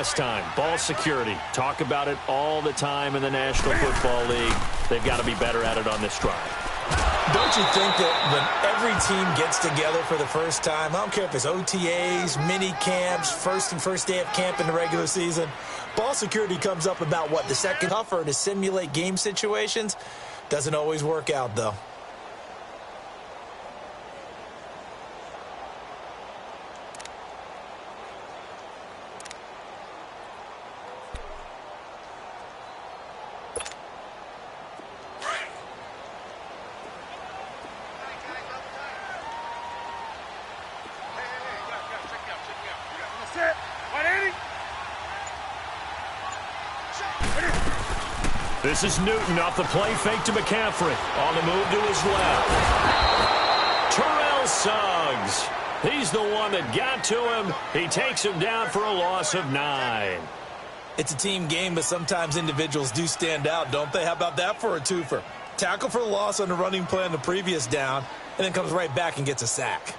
last time. Ball security. Talk about it all the time in the National Football League. They've got to be better at it on this drive. Don't you think that when every team gets together for the first time, I don't care if it's OTAs, mini camps, first day of camp in the regular season, ball security comes up about what, the second tougher to simulate game situations? Doesn't always work out, though. This is Newton off the play fake to McCaffrey. On the move to his left. Terrell Suggs. He's the one that got to him. He takes him down for a loss of 9. It's a team game, but sometimes individuals do stand out, don't they? How about that for a twofer? Tackle for the loss on the running play on the previous down, and then comes right back and gets a sack.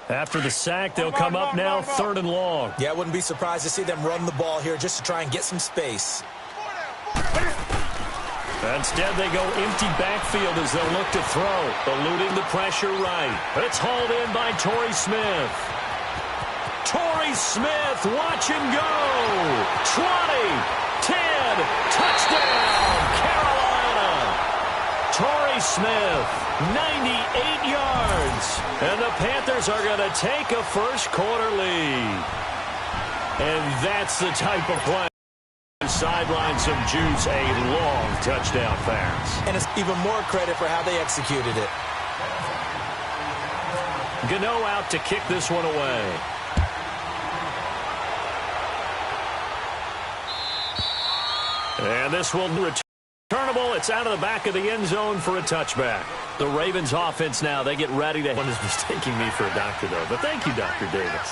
After the sack, they'll come up now 3rd and long. Yeah, I wouldn't be surprised to see them run the ball here just to try and get some space. Instead, they go empty backfield as they'll look to throw, eluding the pressure right. It's hauled in by Torrey Smith. Torrey Smith, watch and go. 20, 10, touchdown, Carolina. Torrey Smith, 98 yards. And the Panthers are going to take a first-quarter lead. And that's the type of play. Sideline some juice, a long touchdown pass. And it's even more credit for how they executed it. Gano out to kick this one away. And this will returnable. It's out of the back of the end zone for a touchback. The Ravens offense now, they get ready to... One is mistaking me for a doctor, though. But thank you, Dr. Davis.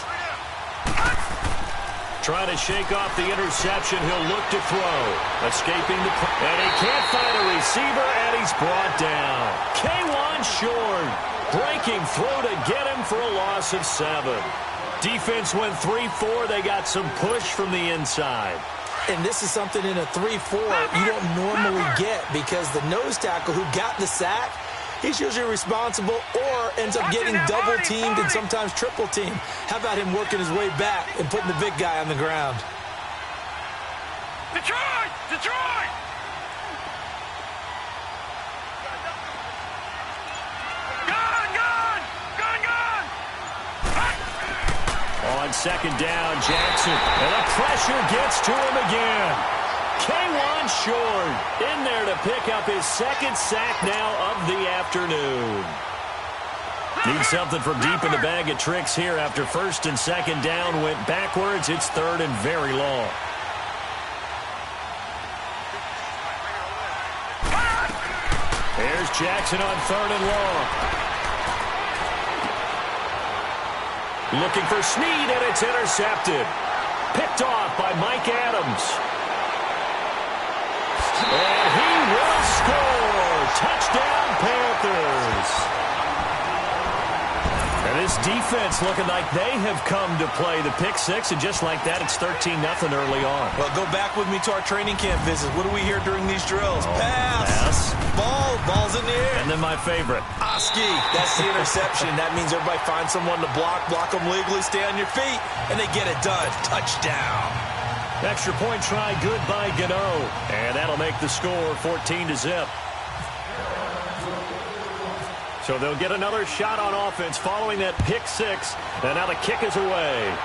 Trying to shake off the interception. He'll look to throw. Escaping the... And he can't find a receiver, and he's brought down. K1 short. Breaking throw to get him for a loss of 7. Defense went 3-4. They got some push from the inside. And this is something in a 3-4 you don't normally get because the nose tackle who got the sack, he's usually responsible or ends up getting double-teamed and sometimes triple-teamed. How about him working his way back and putting the big guy on the ground? Detroit! Detroit! On second down, Jackson. And the pressure gets to him again. K1 short. In there to pick up his second sack now of the afternoon. Need something from deep in the bag of tricks here after first and second down went backwards. It's 3rd and very long. Here's Jackson on 3rd and long. Looking for Snead, and it's intercepted. Picked off by Mike Adams. And he will score. Touchdown, Panthers. And this defense looking like they have come to play the pick six, and just like that, it's 13-0 early on. Well, go back with me to our training camp visit. What do we hear during these drills? Pass. Ball's in the air. And then my favorite. Oski, that's the interception. That means everybody finds someone to block them legally, stay on your feet, and they get it done. Touchdown. Extra point try, good by Gano. And that'll make the score 14-0. So they'll get another shot on offense following that pick six. And now the kick is away.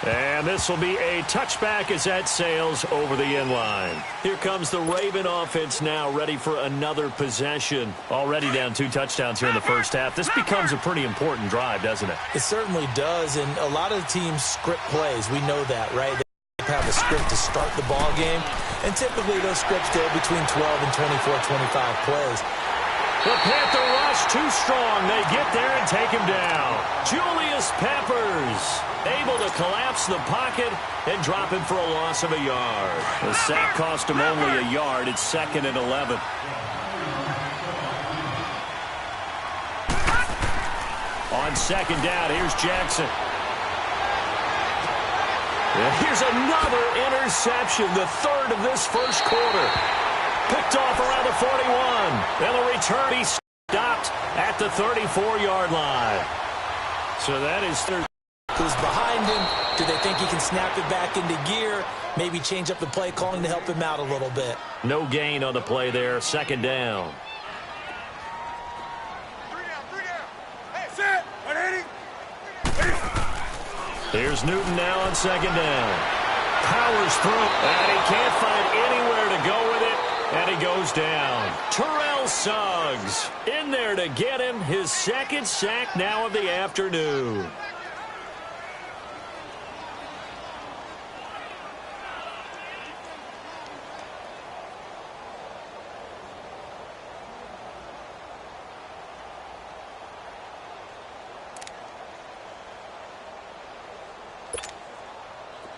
And this will be a touchback as that sails over the end line. Here comes the Raven offense now, ready for another possession. Already down 2 touchdowns here in the first half. This becomes a pretty important drive, doesn't it? It certainly does, and a lot of the teams script plays. We know that, right? They have a script to start the ball game, and typically those scripts go between 12 and 24, 25 plays. The Panther rush too strong. They get there and take him down. Julius Peppers able to collapse the pocket and drop him for a loss of a yard. The sack cost him only a yard. It's 2nd and 11. On 2nd down, here's Jackson. And here's another interception, the 3rd of this first quarter. Picked off around the 41. And the return, he stopped at the 34-yard line. So that is third. Who's behind him? Do they think he can snap it back into gear? Maybe change up the play calling to help him out a little bit. No gain on the play there. 2nd down. Here's Newton now on 2nd down. Powers through, and he can't find anywhere to go with it, and he goes down. Terrell Suggs in there to get him, his 2nd sack now of the afternoon.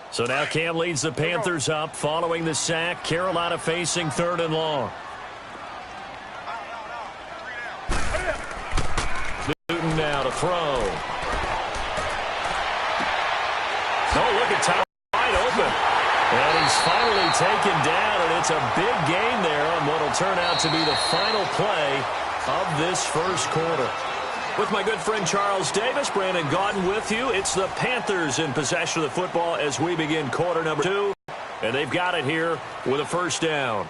So now Cam leads the Panthers up following the sack. Carolina facing 3rd and long. Newton now to throw. Oh, look at Tom wide open. And he's finally taken down, and it's a big gain there on what will turn out to be the final play of this first quarter. With my good friend Charles Davis, Brandon Gaudin with you. It's the Panthers in possession of the football as we begin quarter number 2. And they've got it here with a 1st down.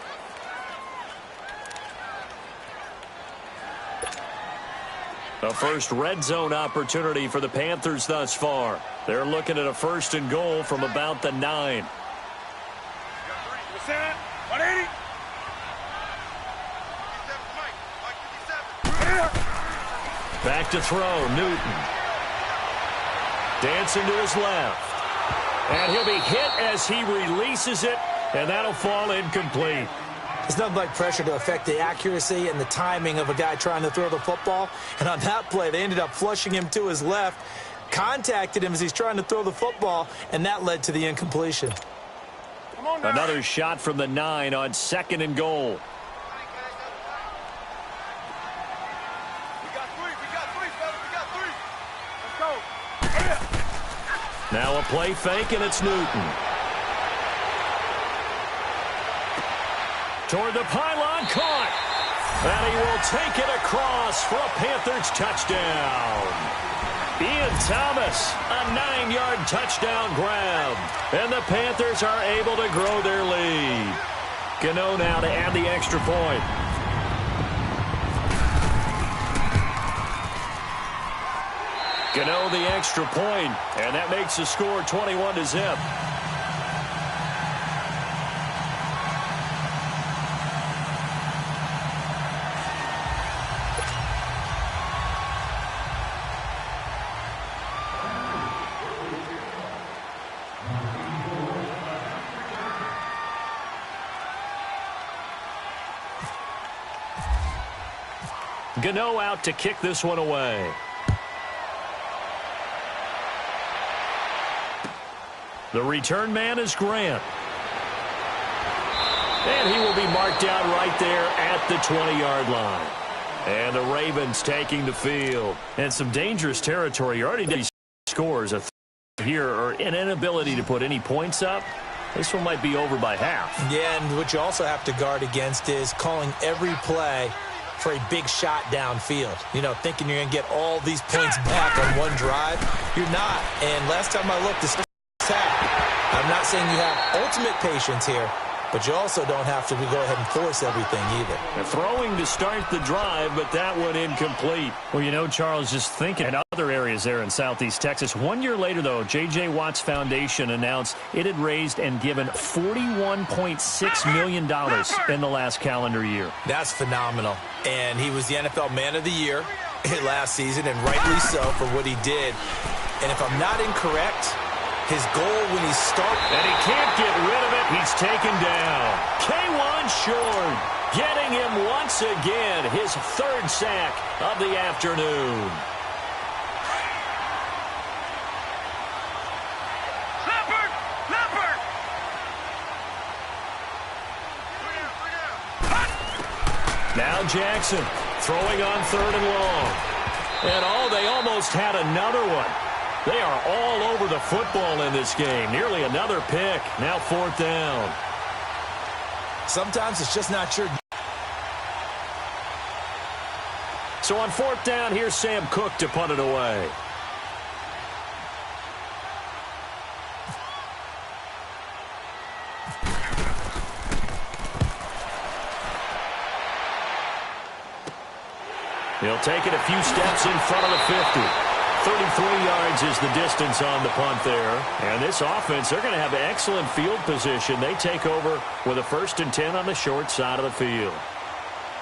A first red zone opportunity for the Panthers thus far. They're looking at a 1st and goal from about the 9. Back to throw, Newton. Dancing to his left. And he'll be hit as he releases it, and that'll fall incomplete. It's nothing like pressure to affect the accuracy and the timing of a guy trying to throw the football. And on that play, they ended up flushing him to his left, contacted him as he's trying to throw the football, and that led to the incompletion. Another shot from the 9 on 2nd and goal. Now a play fake, and it's Newton. Toward the pylon, caught. And he will take it across for a Panthers touchdown. Ian Thomas, a 9-yard touchdown grab. And the Panthers are able to grow their lead. Gano now to add the extra point. Gano the extra point, and that makes the score 21-0. Gano out to kick this one away. The return man is Grant. And he will be marked out right there at the 20-yard line. And the Ravens taking the field. And some dangerous territory. You already did scores here, or an inability to put any points up. This one might be over by half. Yeah, and what you also have to guard against is calling every play for a big shot downfield. You know, thinking you're going to get all these points back on one drive. You're not. And last time I looked, this I'm not saying you have ultimate patience here, but you also don't have to go ahead and force everything either. They're throwing to start the drive, but that one incomplete. Well, you know, Charles, just thinking in other areas there in Southeast Texas. 1 year later, though, J.J. Watt's Foundation announced it had raised and given $41.6 million in the last calendar year. That's phenomenal. And he was the NFL Man of the Year last season, and rightly so for what he did. And if I'm not incorrect, his goal when he started. And he can't get rid of it. He's taken down. K1 short. Getting him once again, his third sack of the afternoon. Now Jackson throwing on 3rd and long. And they almost had another one. They are all over the football in this game. Nearly another pick. Now 4th down. Sometimes it's just not sure. So on 4th down, here's Sam Cook to punt it away. He'll take it a few steps in front of the 50. 33 yards is the distance on the punt there. And this offense, they're going to have excellent field position. They take over with a 1st and 10 on the short side of the field.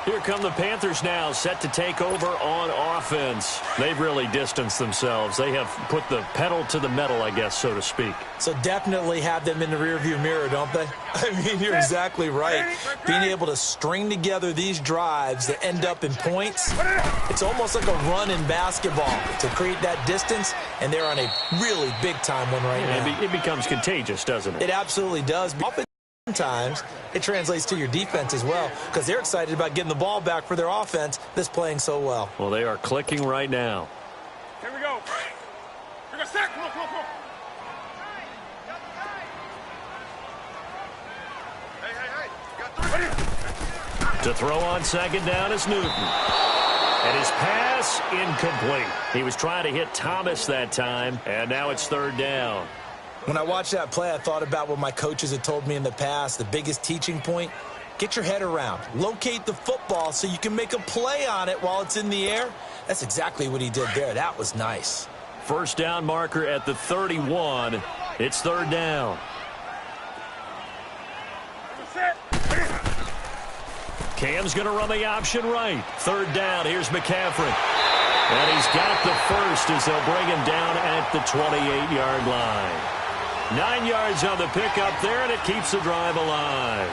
Here come the Panthers now, set to take over on offense. They've really distanced themselves. They have put the pedal to the metal, I guess, so to speak. So definitely have them in the rearview mirror, don't they? I mean, you're exactly right. Being able to string together these drives that end up in points, it's almost like a run in basketball to create that distance, and they're on a really big-time one right now. It becomes contagious, doesn't it? It absolutely does. Sometimes it translates to your defense as well because they're excited about getting the ball back for their offense that's playing so well. Well, they are clicking right now. Here we go. We're going to set. Come on, come on, come on. Hey. To throw on 2nd down is Newton. And his pass incomplete. He was trying to hit Thomas that time, and now it's 3rd down. When I watched that play, I thought about what my coaches had told me in the past. The biggest teaching point, get your head around. Locate the football so you can make a play on it while it's in the air. That's exactly what he did there. That was nice. 1st down marker at the 31. It's 3rd down. Cam's going to run the option right. 3rd down. Here's McCaffrey. And he's got the first as they'll bring him down at the 28-yard line. 9 yards on the pickup there, and it keeps the drive alive.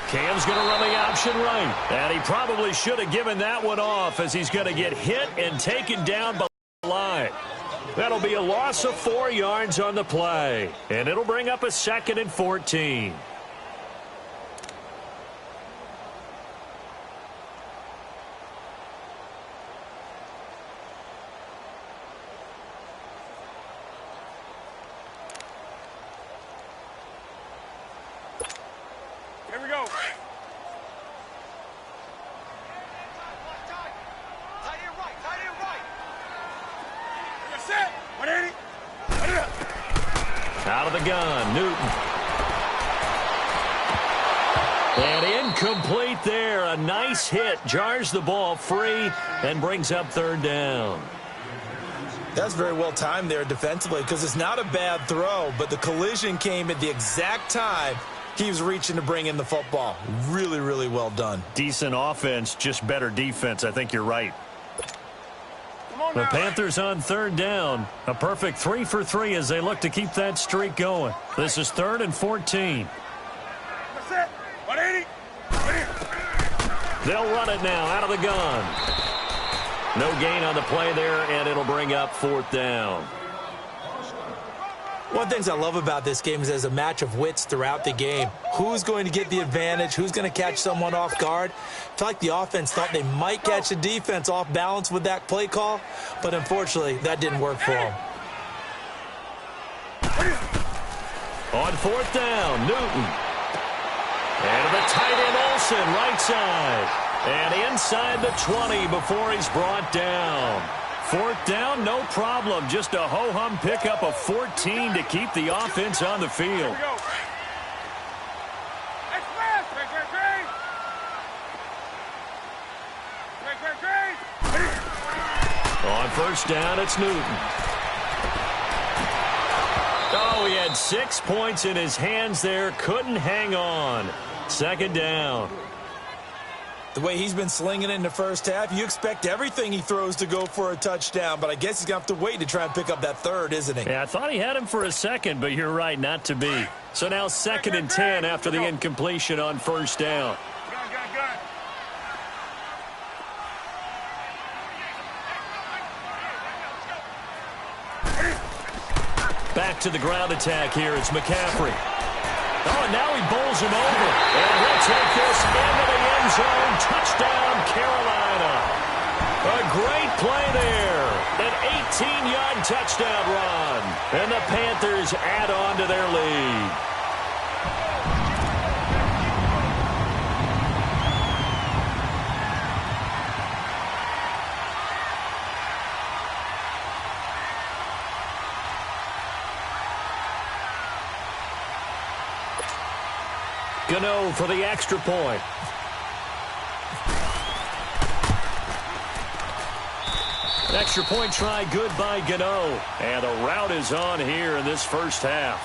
Cam's going to run the option right. And he probably should have given that one off as he's going to get hit and taken down by the line. That'll be a loss of 4 yards on the play. And it'll bring up a 2nd and 14. Here we go. Out of the gun, Newton. And incomplete there. A nice hit. Jars the ball free and brings up 3rd down. That's very well timed there defensively because it's not a bad throw, but the collision came at the exact time he was reaching to bring in the football. Really, really well done. Decent offense, just better defense. I think you're right. The Panthers on 3rd down. A perfect 3 for 3 as they look to keep that streak going. This is 3rd and 14. They'll run it now out of the gun. No gain on the play there, and it'll bring up 4th down. One of the things I love about this game is there's a match of wits throughout the game. Who's going to get the advantage? Who's going to catch someone off guard? I feel like the offense thought they might catch the defense off balance with that play call, but unfortunately, that didn't work for them. On 4th down, Newton. And the tight end Olsen, right side. And inside the 20 before he's brought down. 4th down, no problem. Just a ho-hum pickup of 14 to keep the offense on the field. On 1st down, it's Newton. Oh, he had 6 points in his hands there. Couldn't hang on. Second down. The way he's been slinging it in the first half, you expect everything he throws to go for a touchdown, but I guess he's going to have to wait to try and pick up that third, isn't he? Yeah, I thought he had him for a second, but you're right, not to be. So now 2nd and 10 after the incompletion on first down. Back to the ground attack here. It's McCaffrey. Oh, and now he bowls him over. And he'll take this into the end zone. Touchdown, Carolina. A great play there. An 18-yard touchdown run. And the Panthers add on to their lead. Gano for the extra point. Extra point try good by Gano. And the route is on here in this first half.